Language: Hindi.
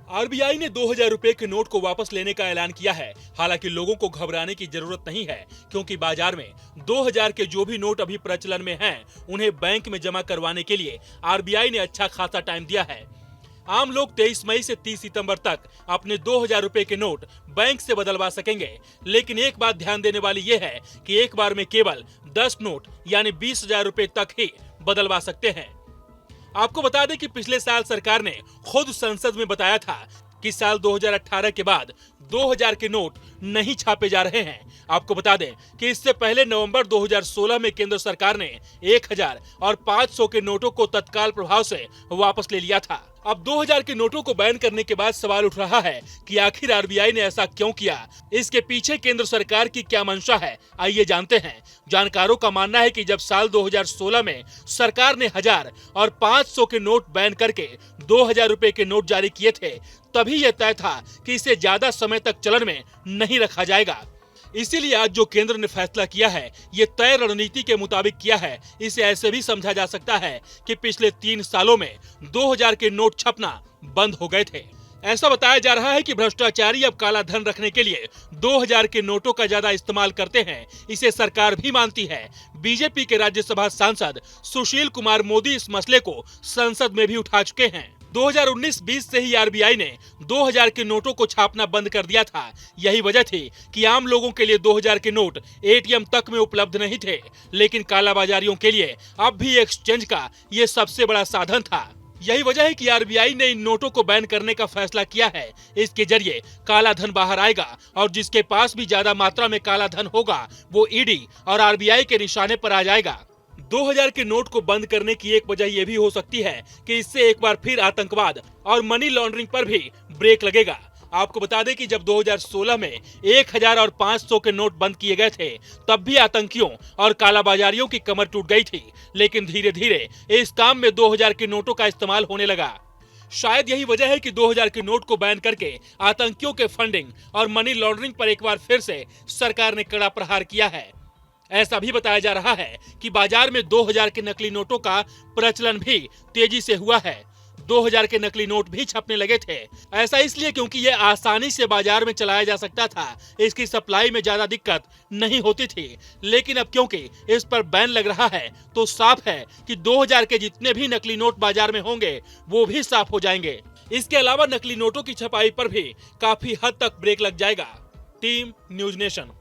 आरबीआई ने 2000 रुपए के नोट को वापस लेने का ऐलान किया है। हालांकि लोगों को घबराने की जरूरत नहीं है, क्योंकि बाजार में 2000 के जो भी नोट अभी प्रचलन में हैं, उन्हें बैंक में जमा करवाने के लिए आरबीआई ने अच्छा खासा टाइम दिया है। आम लोग 23 मई से 30 सितंबर तक अपने 2000 रुपए के नोट बैंक से बदलवा सकेंगे। लेकिन एक बात ध्यान देने वाली ये है कि एक बार में केवल 10 नोट यानी 20,000 रुपए तक ही बदलवा सकते हैं। आपको बता दें कि पिछले साल सरकार ने खुद संसद में बताया था कि साल 2018 के बाद 2000 के नोट नहीं छापे जा रहे हैं। आपको बता दें कि इससे पहले नवंबर 2016 में केंद्र सरकार ने 1000 और 500 के नोटों को तत्काल प्रभाव से वापस ले लिया था। अब 2000 के नोटों को बैन करने के बाद सवाल उठ रहा है कि आखिर आरबीआई ने ऐसा क्यों किया, इसके पीछे केंद्र सरकार की क्या मंशा है, आइए जानते हैं। जानकारों का मानना है कि जब साल 2016 में सरकार ने 1000 और 500 के नोट बैन करके 2000 रुपए के नोट जारी किए थे, तभी यह तय था कि इसे ज्यादा समय तक चलन में नहीं रखा जाएगा। इसीलिए आज जो केंद्र ने फैसला किया है, ये तय रणनीति के मुताबिक किया है। इसे ऐसे भी समझा जा सकता है कि पिछले 3 सालों में 2000 के नोट छपना बंद हो गए थे। ऐसा बताया जा रहा है कि भ्रष्टाचारी अब काला धन रखने के लिए 2000 के नोटों का ज्यादा इस्तेमाल करते हैं। इसे सरकार भी मानती है। बीजेपी के राज्यसभा सांसद सुशील कुमार मोदी इस मसले को संसद में भी उठा चुके हैं। 2019-20 से ही आरबीआई ने 2000 के नोटों को छापना बंद कर दिया था। यही वजह थी कि आम लोगों के लिए 2000 के नोट एटीएम तक में उपलब्ध नहीं थे, लेकिन कालाबाजारियों के लिए अब भी एक्सचेंज का ये सबसे बड़ा साधन था। यही वजह है कि आरबीआई ने इन नोटों को बैन करने का फैसला किया है। इसके जरिए काला धन बाहर आएगा और जिसके पास भी ज्यादा मात्रा में काला धन होगा, वो ईडी और आरबीआई के निशाने पर आ जाएगा। 2000 के नोट को बंद करने की एक वजह यह भी हो सकती है कि इससे एक बार फिर आतंकवाद और मनी लॉन्ड्रिंग पर भी ब्रेक लगेगा। आपको बता दें कि जब 2016 में 1000 और 500 के नोट बंद किए गए थे, तब भी आतंकियों और कालाबाजारियों की कमर टूट गई थी। लेकिन धीरे धीरे इस काम में 2000 के नोटों का इस्तेमाल होने लगा। शायद यही वजह है कि 2000 के नोट को बैन करके आतंकियों के फंडिंग और मनी लॉन्ड्रिंग पर एक बार फिर से सरकार ने कड़ा प्रहार किया है। ऐसा भी बताया जा रहा है कि बाजार में 2000 के नकली नोटों का प्रचलन भी तेजी से हुआ है। 2000 के नकली नोट भी छपने लगे थे। ऐसा इसलिए क्योंकि ये आसानी से बाजार में चलाया जा सकता था। इसकी सप्लाई में ज्यादा दिक्कत नहीं होती थी। लेकिन अब क्योंकि इस पर बैन लग रहा है, तो साफ है कि 2000 के जितने भी नकली नोट बाजार में होंगे, वो भी साफ हो जाएंगे। इसके अलावा नकली नोटों की छपाई पर भी काफी हद तक ब्रेक लग जाएगा। Team news nation.